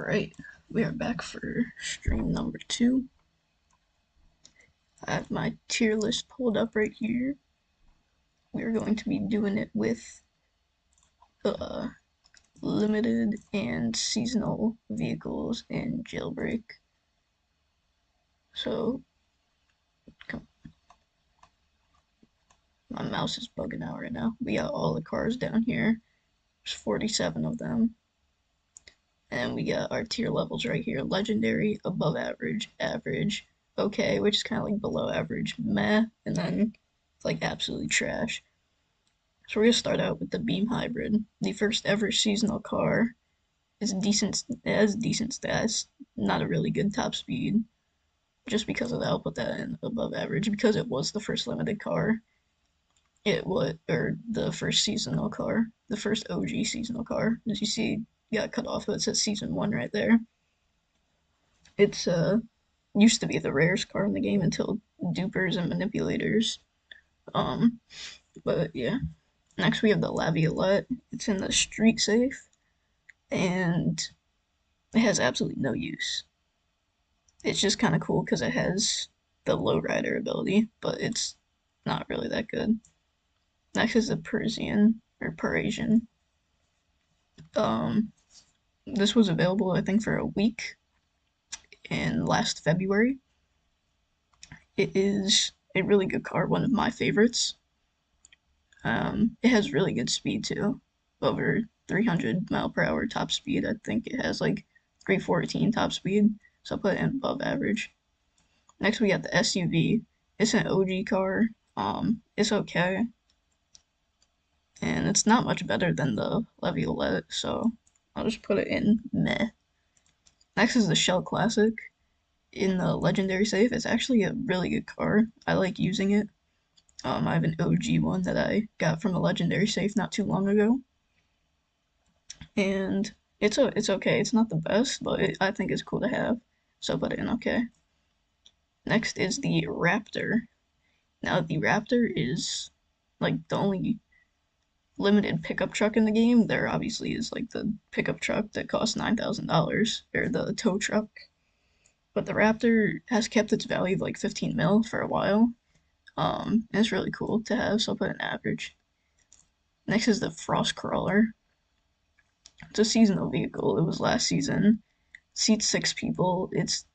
Alright, we are back for stream number 2. I have my tier list pulled up right here. We are going to be doing it with uh, limited and seasonal vehicles in Jailbreak. So, my mouse is bugging out right now. We got all the cars down here. There's 47 of them. And we got our tier levels right here. Legendary, above average, average, okay, which is kind of like below average, meh, and then it's like absolutely trash. So we're gonna start out with the Beam Hybrid, the first ever seasonal car. It's decent, it has decent stats, not a really good top speed. Just because of that, I'll put that in above average because it was the first limited car. It was, or the first seasonal car, the first OG seasonal car. As you see, got cut off, but it says season 1 right there. It's used to be the rarest car in the game until dupers and manipulators. Um, but yeah. Next we have the Laviolette. It's in the street safe, and it has absolutely no use. It's just kind of cool because it has the lowrider ability, but it's not really that good. Next is the Parisian or Parisian. Um, this was available I think for a week in last February. It is a really good car, one of my favorites. It has really good speed too, over 300 mile per hour top speed. I think it has like 314 top speed, so I'll put it in above average. Next we got the SUV. It's an OG car. It's okay, and it's not much better than the Laviolette, so I'll just put it in meh. Next is the Shell Classic. In the Legendary safe, it's actually a really good car. I like using it. I have an OG one that I got from a Legendary safe not too long ago, and it's okay. It's not the best, but I think it's cool to have, so I put it in okay. Next is the Raptor. Now the Raptor is like the only limited pickup truck in the game. There obviously is like the pickup truck that costs $9,000 or the tow truck, but the Raptor has kept its value of like 15 mil for a while. And it's really cool to have, so I'll put an average. Next is the Frost Crawler. It's a seasonal vehicle. It was last season. Seats 6 people. It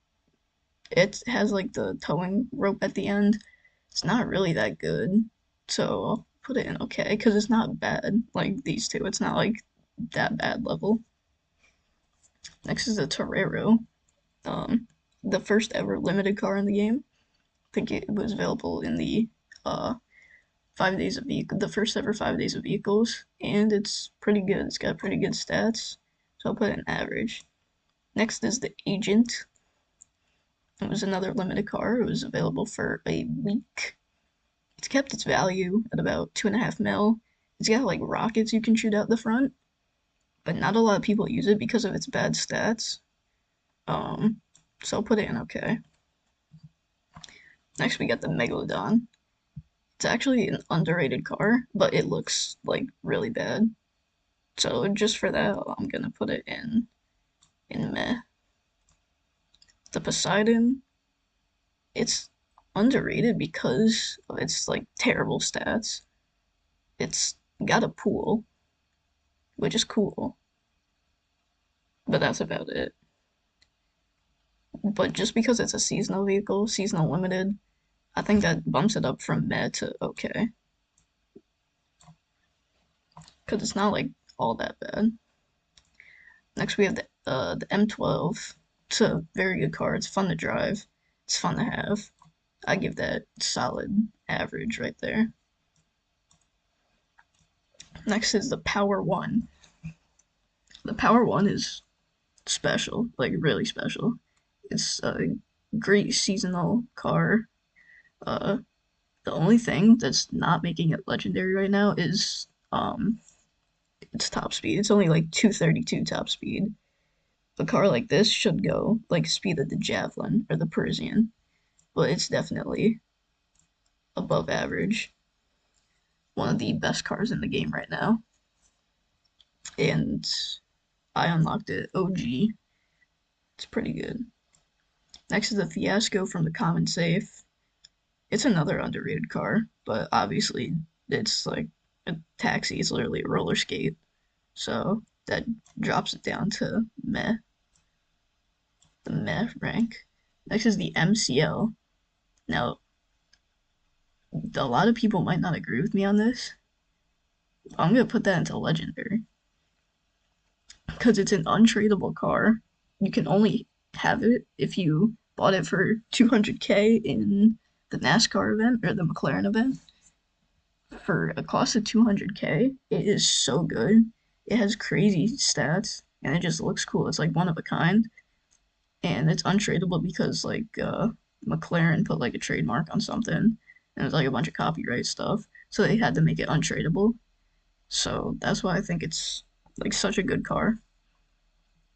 has like the towing rope at the end. It's not really that good, so I'll put it in okay because it's not bad like these two. It's not like that bad level. Next is the Torero. The first ever limited car in the game. I think it was available in the 5 days of vehicle, the first ever 5 days of vehicles, and it's pretty good. It's got pretty good stats, so I'll put it in average. Next is the Agent. It was another limited car. It was available for a week. It's kept its value at about 2.5 mil. It's got like rockets you can shoot out the front, but not a lot of people use it because of its bad stats. So I'll put it in okay. Next we got the Megalodon. It's actually an underrated car, but it looks like really bad. So just for that, I'm gonna put it in meh. The Poseidon, it's underrated because of its like terrible stats. It's got a pool, which is cool, but that's about it. But just because it's a seasonal vehicle, seasonal limited, I think that bumps it up from meh to okay, because it's not like all that bad. Next we have the M12. It's a very good car. It's fun to drive. It's fun to have. I give that solid average right there. Next is the Power One. The Power One is special, like really special. It's a great seasonal car. Uh, the only thing that's not making it legendary right now is its top speed. It's only like 232 top speed. A car like this should go like speed of the Javelin or the Parisian, but it's definitely above average. One of the best cars in the game right now. And I unlocked it OG. It's pretty good. Next is the Fiasco from the Common Safe. It's another underrated car, but obviously it's like a taxi. It's literally a roller skate. So that drops it down to meh, the meh rank. Next is the MCL. Now, a lot of people might not agree with me on this. I'm gonna put that into legendary because it's an untradeable car. You can only have it if you bought it for 200K in the NASCAR event or the McLaren event. For a cost of 200K, it is so good. It has crazy stats and it just looks cool. It's like one of a kind, and it's untradeable because McLaren put like a trademark on something and there's like a bunch of copyright stuff, so they had to make it untradeable. So that's why I think it's like such a good car.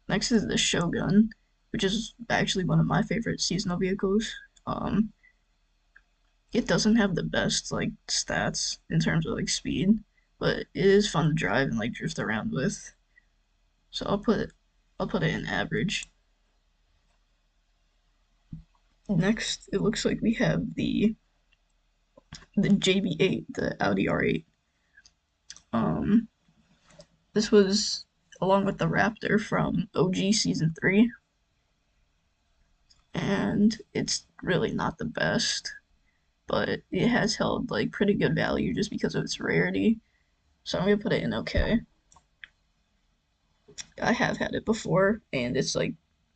Next is the Shogun, which is actually one of my favorite seasonal vehicles. Um, it doesn't have the best like stats in terms of like speed, but it is fun to drive and like drift around with. So I'll put it in average. Next, it looks like we have the JB8, the Audi R8. Um, this was along with the Raptor from OG Season 3, and it's really not the best, but it has held like pretty good value just because of its rarity. So I'm gonna put it in okay. I have had it before, and it's like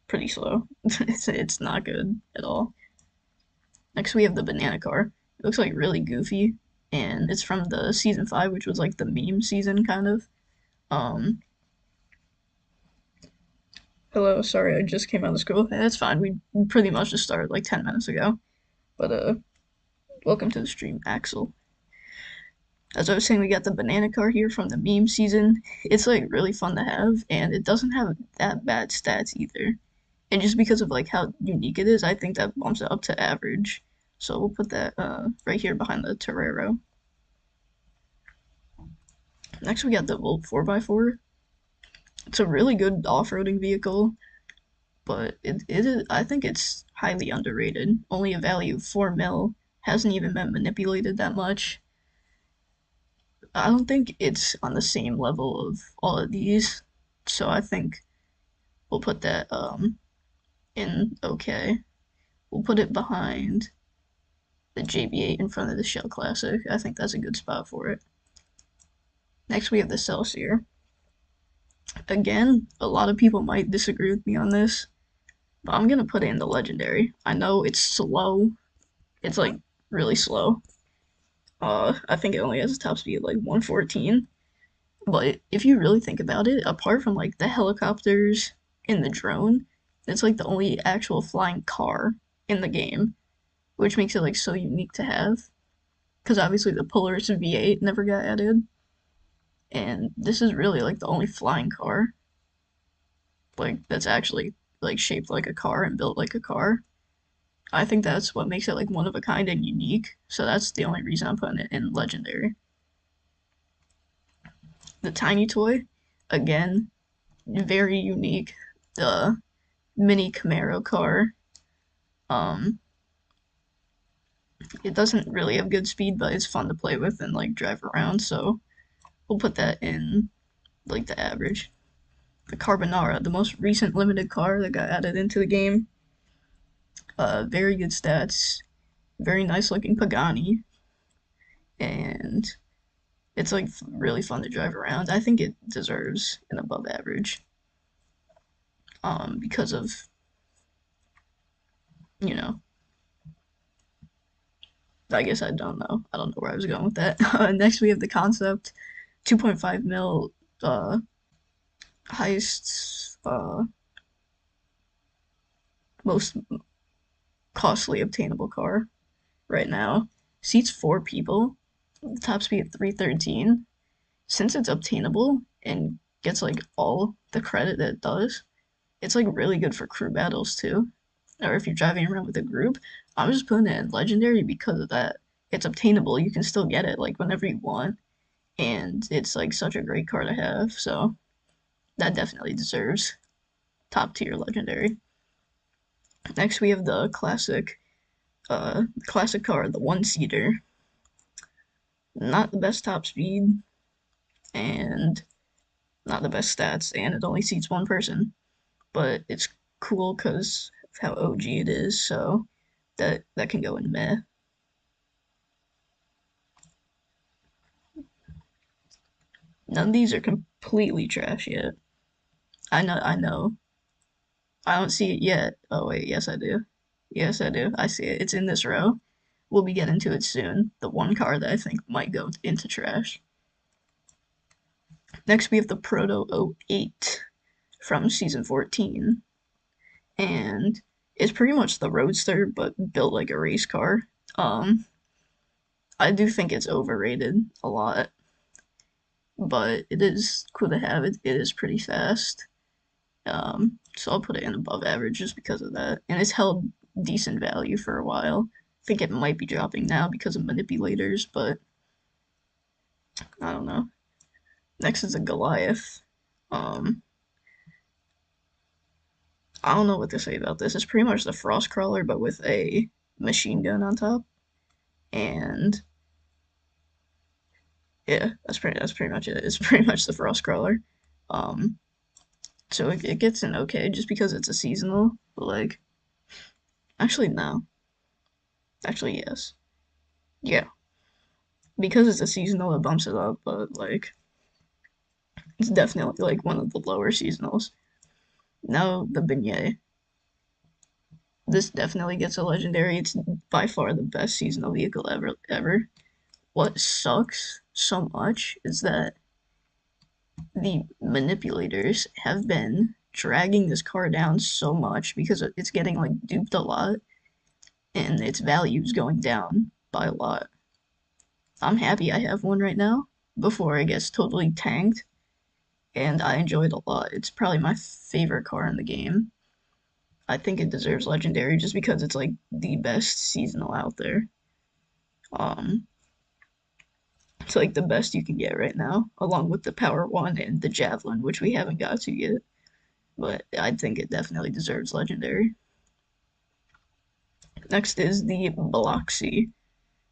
pretty slow. It's not good at all. Next, we have the banana car. It looks like really goofy, and it's from the season 5, which was like the meme season kind of. Um, Hello, sorry, I just came out of school. That's fine. We pretty much just started like 10 minutes ago. But welcome to the stream, Axel. As I was saying, we got the banana car here from the meme season. It's like really fun to have, and it doesn't have that bad stats either. And just because of like how unique it is, I think that bumps it up to average. So we'll put that right here behind the Torero. Next, we got the Volt 4x4. It's a really good off-roading vehicle, but it is, I think it's highly underrated. Only a value of 4 mil, hasn't even been manipulated that much. I don't think it's on the same level of all of these, so I think we'll put that in okay. We'll put it behind the JB8 in front of the Shell Classic. I think that's a good spot for it. Next, we have the Celsior. Again, a lot of people might disagree with me on this, but I'm gonna put it in the legendary. I know it's slow. It's like really slow. I think it only has a top speed of like 114. But if you really think about it, apart from like the helicopters and the drone, it's like the only actual flying car in the game, which makes it like so unique to have. Because obviously the Polaris V8 never got added, and this is really like the only flying car, like that's actually like shaped like a car and built like a car. I think that's what makes it like one of a kind and unique. So that's the only reason I'm putting it in legendary. The tiny toy, again, very unique. The mini Camaro car. Um, it doesn't really have good speed, but it's fun to play with and like drive around. So we'll put that in like the average. The Carbonara, the most recent limited car that got added into the game. Very good stats, very nice looking Pagani, and it's like really fun to drive around. I think it deserves an above average. Because of you know, I guess I don't know. I don't know where I was going with that. Next, we have the concept, 2.5 mil, highest, most costly obtainable car right now. Seats 4 people, top speed of 313. Since it's obtainable and gets like all the credit that it does, it's like really good for crew battles too. Or if you're driving around with a group, I'm just putting it in legendary because of that. It's obtainable. You can still get it like whenever you want, and it's like such a great car to have. So that definitely deserves top tier legendary. Next we have the classic car, the one-seater. Not the best top speed and not the best stats, and it only seats one person. But it's cool because of how OG it is, so that can go in meh. None of these are completely trash yet. I know. I don't see it yet. Oh wait, yes I do. Yes I do. I see it. It's in this row. We'll be getting to it soon. The one car that I think might go into trash. Next we have the Proto 08 from season 14. And it's pretty much the Roadster, but built like a race car. Um, I do think it's overrated a lot, but it is cool to have. It is pretty fast. So I'll put it in above average just because of that. And it's held decent value for a while. I think it might be dropping now because of manipulators, but I don't know. Next is a Goliath. Um, I don't know what to say about this. It's pretty much the Frost Crawler, but with a machine gun on top. And yeah, that's pretty much it. It's pretty much the Frost Crawler. Um, so it gets an okay just because it's a seasonal, but like actually no. Actually yes. Yeah. Because it's a seasonal it bumps it up, but like it's definitely like one of the lower seasonals. Now the beignet. This definitely gets a legendary. It's by far the best seasonal vehicle ever. What sucks so much is that the manipulators have been dragging this car down so much because it's getting like duped a lot and its value is going down by a lot. I'm happy I have one right now before it gets totally tanked, and I enjoy it a lot. It's probably my favorite car in the game. I think it deserves legendary just because it's like the best seasonal out there. Um, it's like the best you can get right now, along with the Power One and the Javelin, which we haven't got to yet. But I think it definitely deserves legendary. Next is the Biloxi,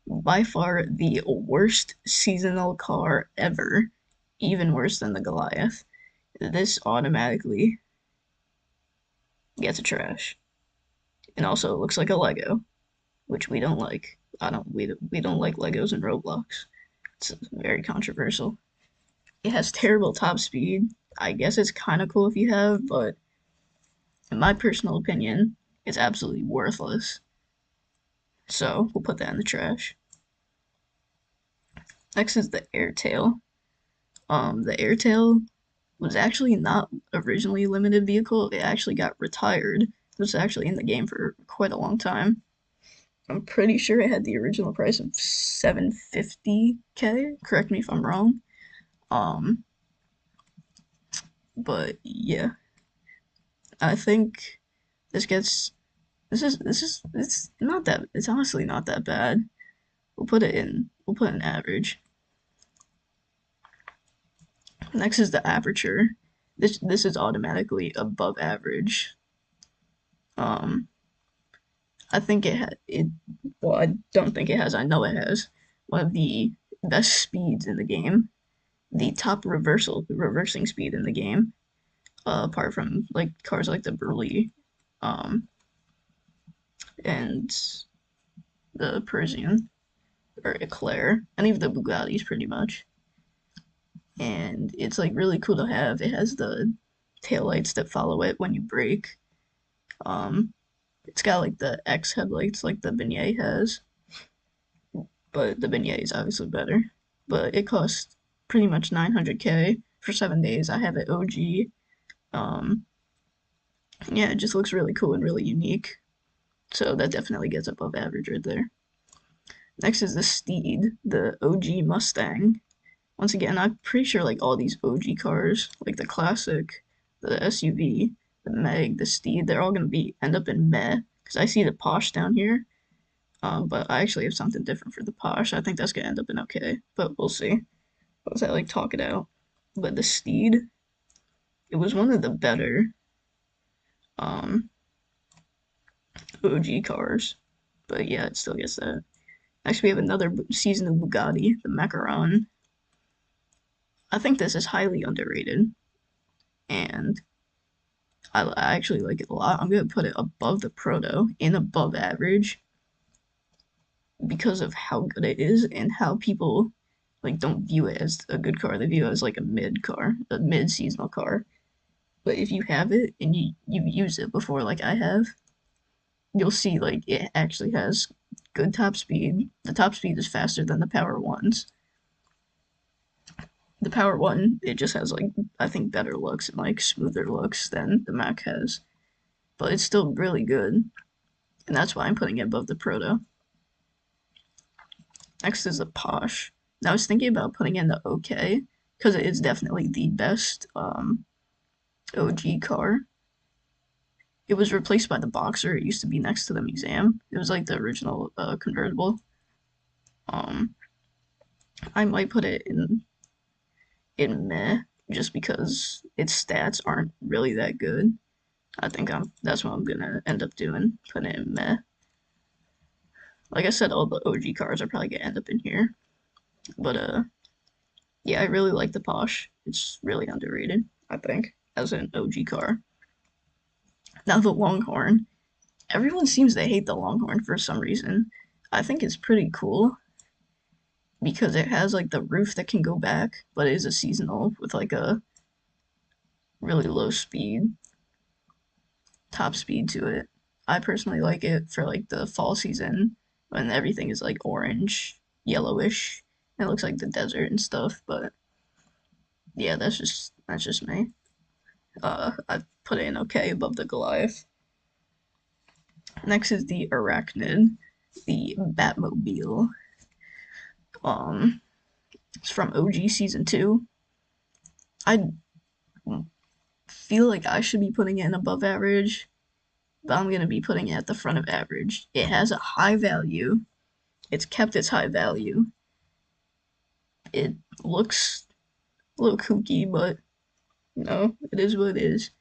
by far the worst seasonal car ever, even worse than the Goliath. This automatically gets a trash, and also it looks like a Lego, which we don't like. I don't we don't like Legos in Roblox. It's very controversial. It has terrible top speed. I guess it's kind of cool if you have, but in my personal opinion, it's absolutely worthless. So we'll put that in the trash. Next is the Airtail. The Airtail was actually not originally a limited vehicle. It actually got retired. It was actually in the game for quite a long time. I'm pretty sure it had the original price of 750K. Correct me if I'm wrong. Um, but yeah, I think this gets it's not that it's honestly not that bad. We'll put it in average. Next is the aperture. This is automatically above average. Um, I think it had it. Well, I don't think it has. I know it has one of the best speeds in the game. The top reversing speed in the game. Apart from like cars like the Burley, um, and the Parisian or Eclair, any of the Bugattis pretty much. And it's like really cool to have. It has the taillights that follow it when you brake. Um, it's got like the X headlights like the Beignet has, but the Beignet is obviously better. But it costs pretty much 900K for 7 days. I have it OG. Um, yeah, it just looks really cool and really unique. So that definitely gets above average right there. Next is the Steed, the OG Mustang. Once again, I'm pretty sure like all these OG cars, like the Classic, the SUV, the Meg, the Steed, they're all gonna be end up in meh. Because I see the Posh down here, but I actually have something different for the Posh. I think that's gonna end up in okay, but we'll see. Once I like talk it out. But the Steed, it was one of the better um, OG cars. But yeah, it still gets that. Next, we have another season of Bugatti, the Macaron. I think this is highly underrated, and I actually like it a lot. I'm gonna put it above the Proto and above average because of how good it is and how people like don't view it as a good car. They view it as like a mid car, a mid seasonal car. But if you have it and you use it before, like I have, you'll see like it actually has good top speed. The top speed is faster than the Power Ones. The Power One, it just has like I think better looks and like smoother looks than the Mac has, but it's still really good, and that's why I'm putting it above the Proto. Next is the Posh. Now I was thinking about putting in the OK because it is definitely the best OG car. It was replaced by the Boxer. It used to be next to the Museum. It was like the original convertible. Um, I might put it in meh just because its stats aren't really that good. I think that's what I'm gonna end up doing. Put it in meh. Like I said, all the OG cars are probably gonna end up in here. But yeah, I really like the Posh. It's really underrated, I think, as an OG car. Now the Longhorn. Everyone seems to hate the Longhorn for some reason. I think it's pretty cool because it has like the roof that can go back, but it is a seasonal with like a really low speed, top speed to it. I personally like it for like the fall season when everything is like orange, yellowish. It looks like the desert and stuff, but yeah, that's just me. I put it in okay above the Goliath. Next is the Arachnid, the Batmobile. Um, it's from OG season 2. I feel like I should be putting it in above average, but I'm gonna be putting it at the front of average. It has a high value. It's kept its high value. It looks a little kooky, but it is what it is.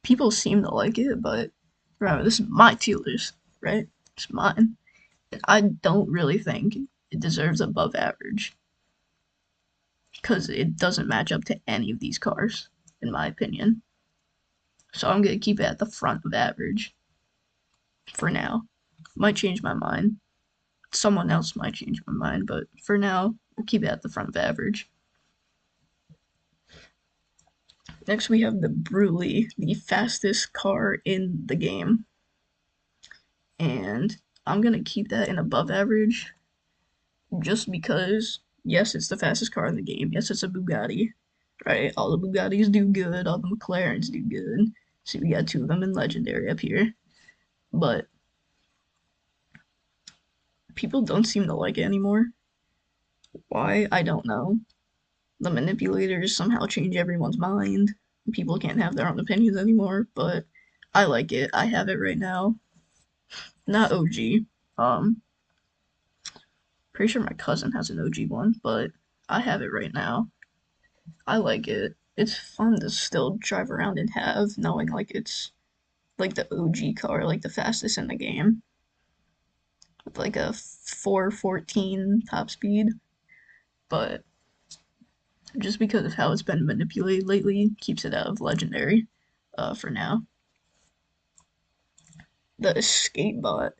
People seem to like it, but remember, this is my tier list, right? It's mine. I don't really think it deserves above average because it doesn't match up to any of these cars, in my opinion. So I'm gonna keep it at the front of average for now. Might change my mind. Someone else might change my mind, but for now, we'll keep it at the front of average. Next, we have the Bruley, the fastest car in the game. And I'm gonna keep that in above average just because, yes, it's the fastest car in the game. Yes, it's a Bugatti, right? All the Bugattis do good, all the McLarens do good. So we got 2 of them in Legendary up here. But people don't seem to like it anymore. Why? I don't know. The manipulators somehow change everyone's mind. People can't have their own opinions anymore, but I like it. I have it right now. Not OG. Um, Pretty sure my cousin has an OG one, but I have it right now. I like it. It's fun to still drive around and have, knowing like it's like the OG car, like the fastest in the game, with like a 414 top speed. But just because of how it's been manipulated lately, keeps it out of legendary for now. The escape bot.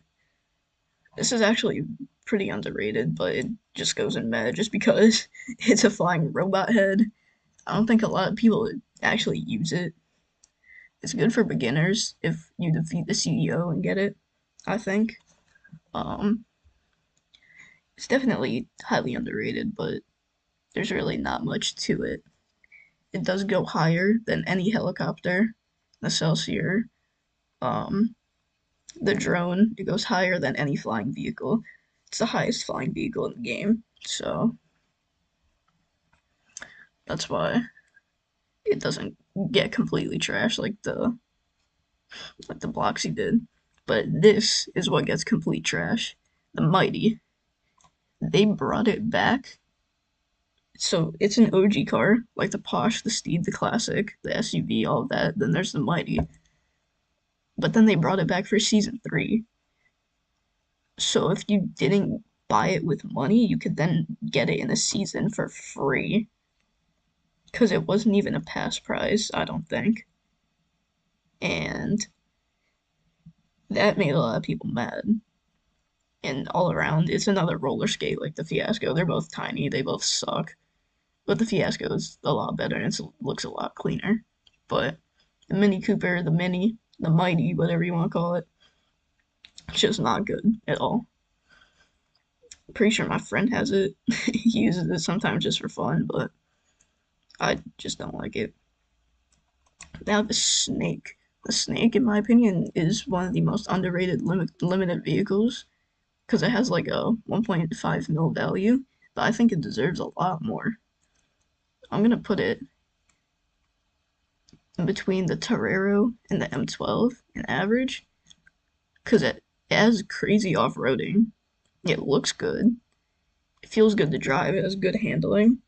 This is actually pretty underrated, but it just goes in meh just because it's a flying robot head. I don't think a lot of people actually use it. It's good for beginners if you defeat the CEO and get it, I think. Um, it's definitely highly underrated, but there's really not much to it. It does go higher than any helicopter, the Celsior, um, the drone. It goes higher than any flying vehicle. It's the highest flying vehicle in the game, so that's why it doesn't get completely trashed like the Bloxy did. But this is what gets complete trash. The Mighty. They brought it back. So it's an OG car, like the Posh, the Steed, the Classic, the SUV, all of that. Then there's the Mighty. But then they brought it back for season 3. So if you didn't buy it with money, you could then get it in a season for free. Because it wasn't even a pass prize, I don't think. And that made a lot of people mad. And all around, it's another roller skate like the Fiasco. They're both tiny, they both suck. But the Fiasco is a lot better and it looks a lot cleaner. But the Mini Cooper, the Mini, the Mighty, whatever you want to call it, it's just not good at all. Pretty sure my friend has it. He uses it sometimes just for fun, but I just don't like it. Now the Snake. The Snake, in my opinion, is one of the most underrated limited vehicles because it has like a 1.5 mil value, but I think it deserves a lot more. I'm gonna put it in between the Torero and the M12 in average because it has crazy off-roading. It looks good. It feels good to drive. It has good handling,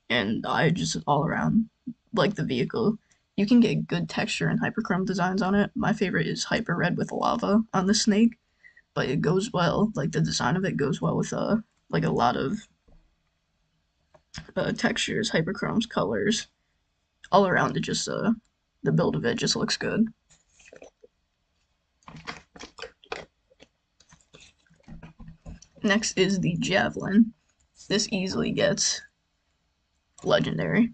and I just all around like the vehicle. You can get good texture and hyperchrome designs on it. My favorite is Hyper Red with lava on the Snake, but it goes well. Like the design of it goes well with like a lot of textures, hyperchromes, colors, all around. It just the build of it just looks good. Next is the Javelin. This easily gets legendary.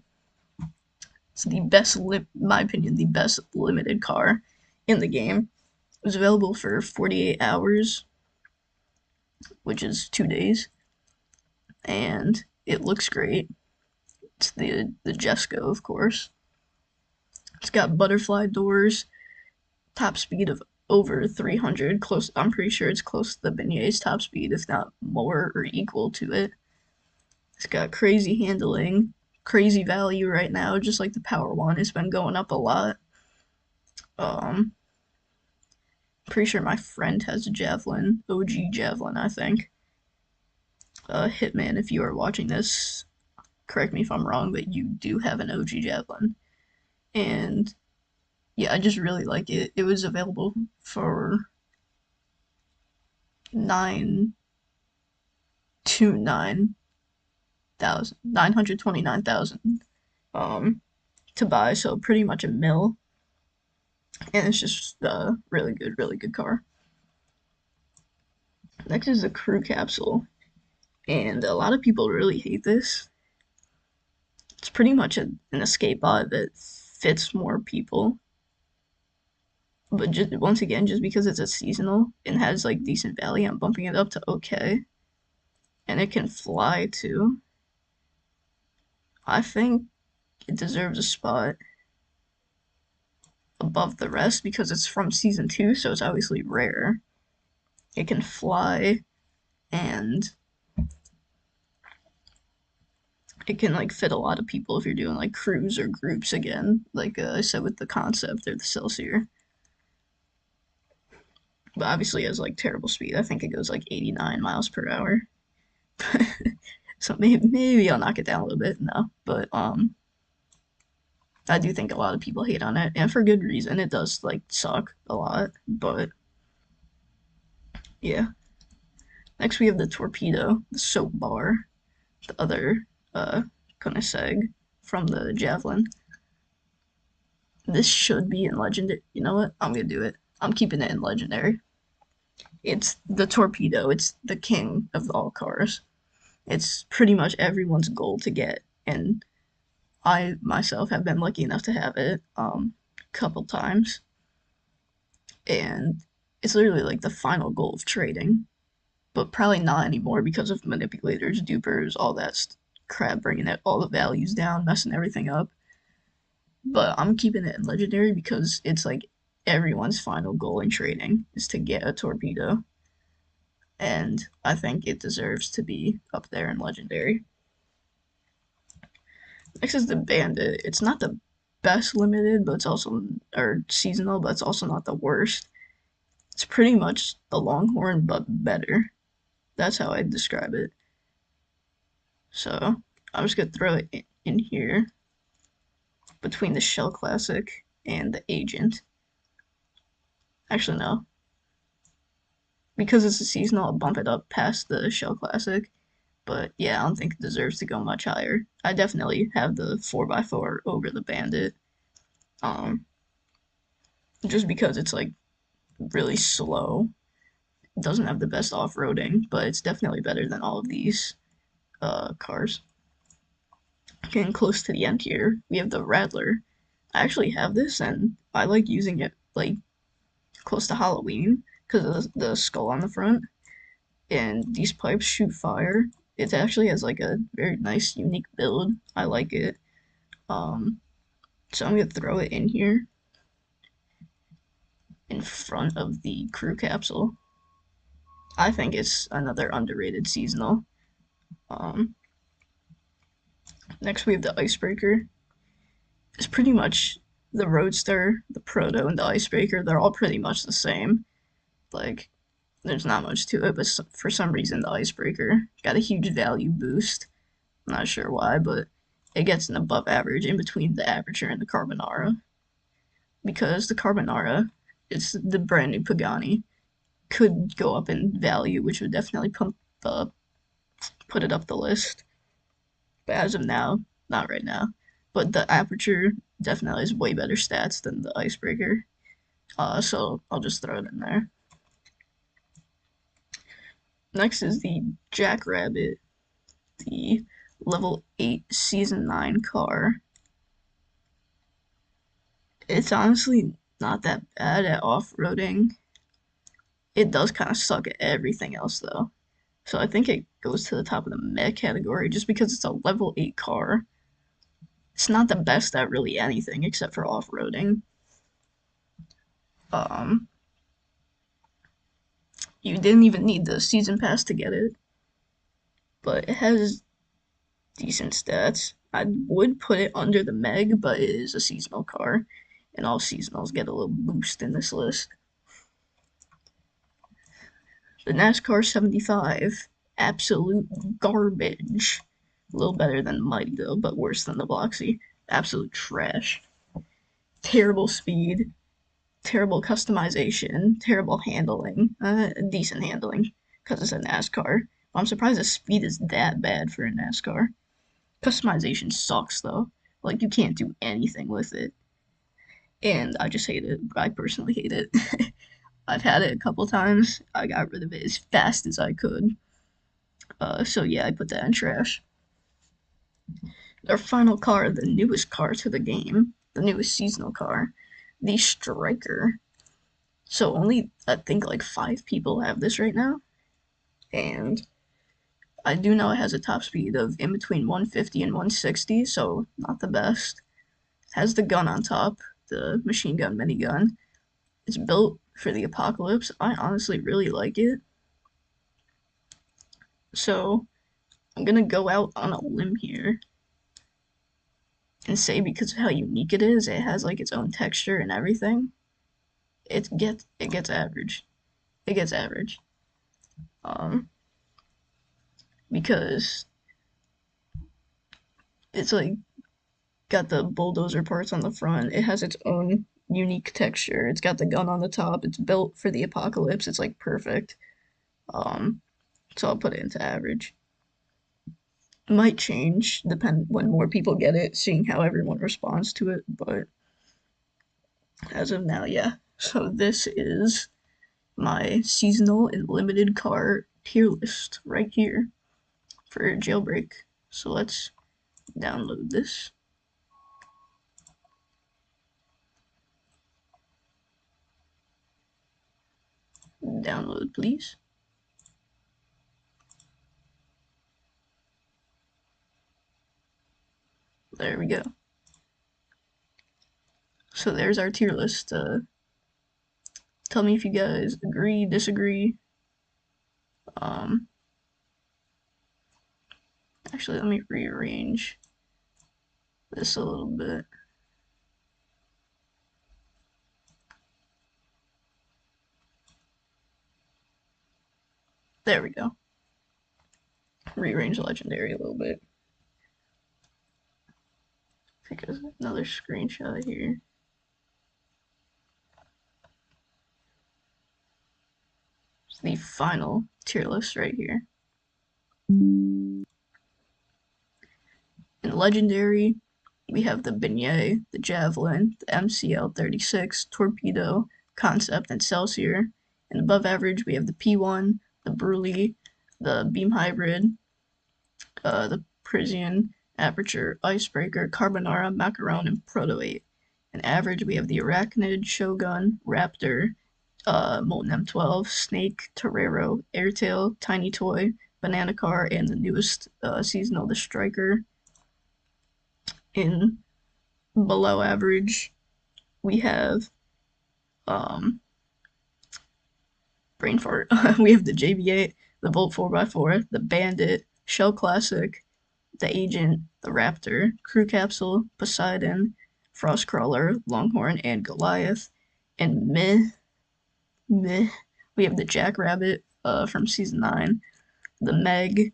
It's the best, in my opinion, the best limited car in the game. It was available for 48 hours, which is 2 days, and it looks great. It's the Jesco, of course. It's got butterfly doors, top speed of over 300. Close, I'm pretty sure it's close to the Beignet's top speed, if not more or equal to it. It's got crazy handling, crazy value right now, just like the Power One. It's been going up a lot. Um, Pretty sure my friend has a Javelin, OG Javelin, I think. Hitman, if you are watching this, correct me if I'm wrong, but you do have an OG Javelin. And yeah, I just really like it. It was available for 929,000 to buy, so pretty much a mil. And it's just a really good car. Next is the crew capsule, and a lot of people really hate this. It's pretty much an escape pod that fits more people, but just once again, just because it's a seasonal and has like decent value, I'm bumping it up to okay. And it can fly too. I think it deserves a spot above the rest because it's from season 2, so it's obviously rare. It can fly and it can like fit a lot of people if you're doing like crews or groups again, like I said with the concept or the Celsior. But obviously it has like terrible speed. I think it goes like 89 miles per hour. So maybe I'll knock it down a little bit. No, but I do think a lot of people hate on it, and for good reason. It does like suck a lot, but yeah. Next we have the Torpedo, the soap bar, the other Koenigsegg from the Javelin. This should be in Legendary. You know what? I'm gonna do it. I'm keeping it in Legendary. It's the Torpedo. It's the king of all cars. It's pretty much everyone's goal to get, and I myself have been lucky enough to have it a couple times, and it's literally like the final goal of trading, but probably not anymore because of manipulators, dupers, all that crap, bringing it all the values down, messing everything up. But I'm keeping it in legendary because it's like everyone's final goal in trading is to get a torpedo, and I think it deserves to be up there in legendary. Next is the Bandit. It's not the best limited, but it's also or seasonal, but it's also not the worst. It's pretty much the Longhorn, but better. That's how I'd describe it. So I'm just gonna throw it in here between the Shell Classic and the Agent. Actually, no. Because it's a seasonal, I'll bump it up past the Shell Classic. But yeah, I don't think it deserves to go much higher. I definitely have the 4x4 over the Bandit. Um, just because it's like really slow. It doesn't have the best off-roading, but it's definitely better than all of these cars. Getting close to the end here, we have the Rattler. I actually have this, and I like using it like close to Halloween because of the skull on the front. And these pipes shoot fire. It actually has like a very nice, unique build. I like it. Um, so I'm gonna throw it in here in front of the crew capsule. I think it's another underrated seasonal. Um, Next we have the Icebreaker. It's pretty much the Roadster, the Proto, and the Icebreaker. They're all pretty much the same. Like, there's not much to it, but for some reason the Icebreaker got a huge value boost. I'm not sure why, but it gets an above average in between the Aperture and the Carbonara. Because the Carbonara, it's the brand new Pagani, could go up in value, which would definitely put it up the list. But as of now, not right now. But the Aperture definitely has way better stats than the Icebreaker. So I'll just throw it in there. Next is the Jackrabbit, the level 8 Season 9 car. It's honestly not that bad at off-roading. It does kind of suck at everything else though. So I think it goes to the top of the meh category just because it's a level 8 car. It's not the best at really anything except for off-roading. Um, you didn't even need the season pass to get it, but it has decent stats. I would put it under the Meg, but it is a seasonal car, and all seasonals get a little boost in this list. The NASCAR 75, absolute garbage. A little better than Mighty though, but worse than the Bloxy. Absolute trash. Terrible speed, terrible customization, terrible handling, decent handling because it's a NASCAR. I'm surprised the speed is that bad for a NASCAR. Customization sucks though. Like you can't do anything with it. And I just hate it. I personally hate it. I've had it a couple times. I got rid of it as fast as I could. So yeah, I put that in trash. Our final car, the newest car to the game, the newest seasonal car, the Striker. So only I think like 5 people have this right now, and I do know it has a top speed of in between 150 and 160, so not the best. Has the gun on top, the machine gun minigun. It's built for the apocalypse. I honestly really like it. So I'm gonna go out on a limb here and say because of how unique it is, it has like its own texture and everything. It gets average. It gets average. Um, because it's like got the bulldozer parts on the front. It has its own unique texture. It's got the gun on the top. It's built for the apocalypse. It's like perfect. Um, so I'll put it into average. Might change depend when more people get it, seeing how everyone responds to it, but as of now, yeah. So this is my seasonal and limited car tier list right here for Jailbreak. So let's download this. Download, please. There we go. So there's our tier list. Tell me if you guys agree, disagree. Um, Actually, let me rearrange this a little bit. There we go. Rearrange legendary a little bit. Take another screenshot here. the final tier list right here. In Legendary, we have the Beignet, the Javelin, the MCL-36, Torpedo, Concept, and Celsior. And above average, we have the P1, the Bruley, the Beam Hybrid, the Prisian, Aperture, Icebreaker, Carbonara, Macaron, and Proto 8. In average, we have the Arachnid, Shogun, Raptor, Molten M12, Snake, Torero, Airtail, Tiny Toy, Banana Car, and the newest seasonal, the Striker. In below average, we have brain fart. We have the JB8, the Volt 4x4, the Bandit, Shell Classic, the Agent, the Raptor, Crew Capsule, Poseidon, Frostcrawler, Longhorn, and Goliath. And meh, we have the Jackrabbit from season 9, the Meg,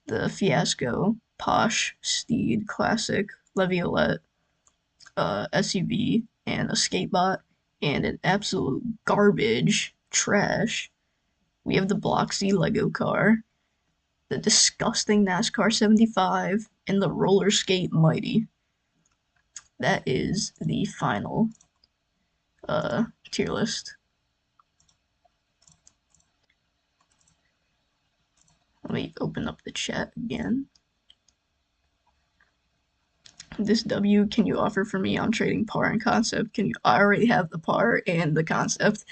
the Fiasco, Posh, Steed, Classic, Leviolette, SUV, and a Skatebot, and an absolute garbage trash. We have the Bloxy Lego car, the disgusting NASCAR 75, and the Roller Skate Mighty. That is the final tier list. Let me open up the chat again. This W, can you offer for me? I'm trading par and concept. Can you? I already have the par and the concept.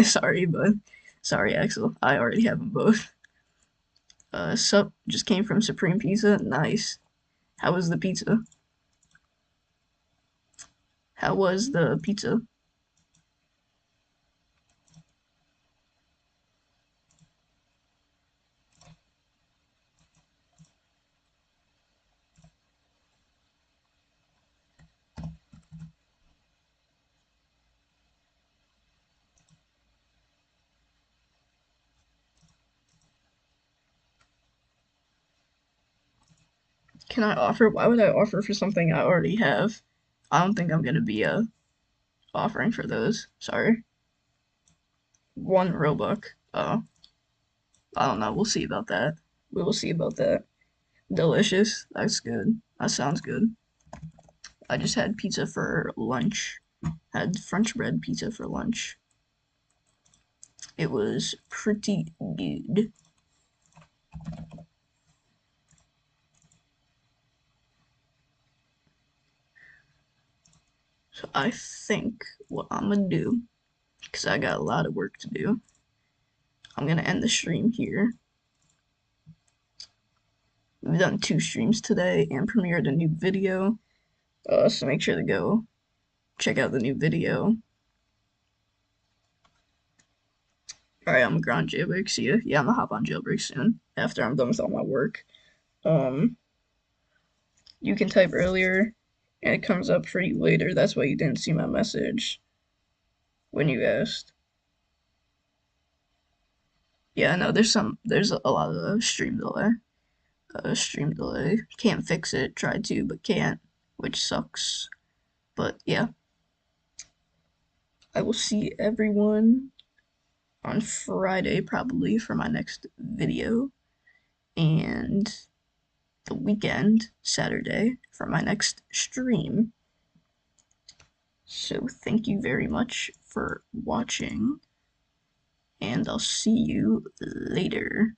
Sorry, Axel. I already have them both. Sup, just came from Supreme Pizza. Nice. How was the pizza? How was the pizza? Can I offer? Why would I offer for something I already have? I don't think I'm gonna be offering for those. Sorry. One Roebuck. Oh, I don't know. We'll see about that. We will see about that. Delicious. That's good. That sounds good. I just had pizza for lunch. Had French bread pizza for lunch. It was pretty good. So I think what I'm gonna do, because I got a lot of work to do, I'm gonna end the stream here. We've done 2 streams today and premiered a new video, so make sure to go check out the new video. Alright, I'm gonna go on Jailbreak. See ya. Yeah, I'm gonna hop on Jailbreak soon after I'm done with all my work. You can type earlier and it comes up for you later. That's why you didn't see my message when you asked. Yeah, no, there's a lot of stream delay. Can't fix it. Tried to, but can't, which sucks. But yeah, I will see everyone on Friday probably for my next video, and the weekend, Saturday, for my next stream. So thank you very much for watching, and I'll see you later.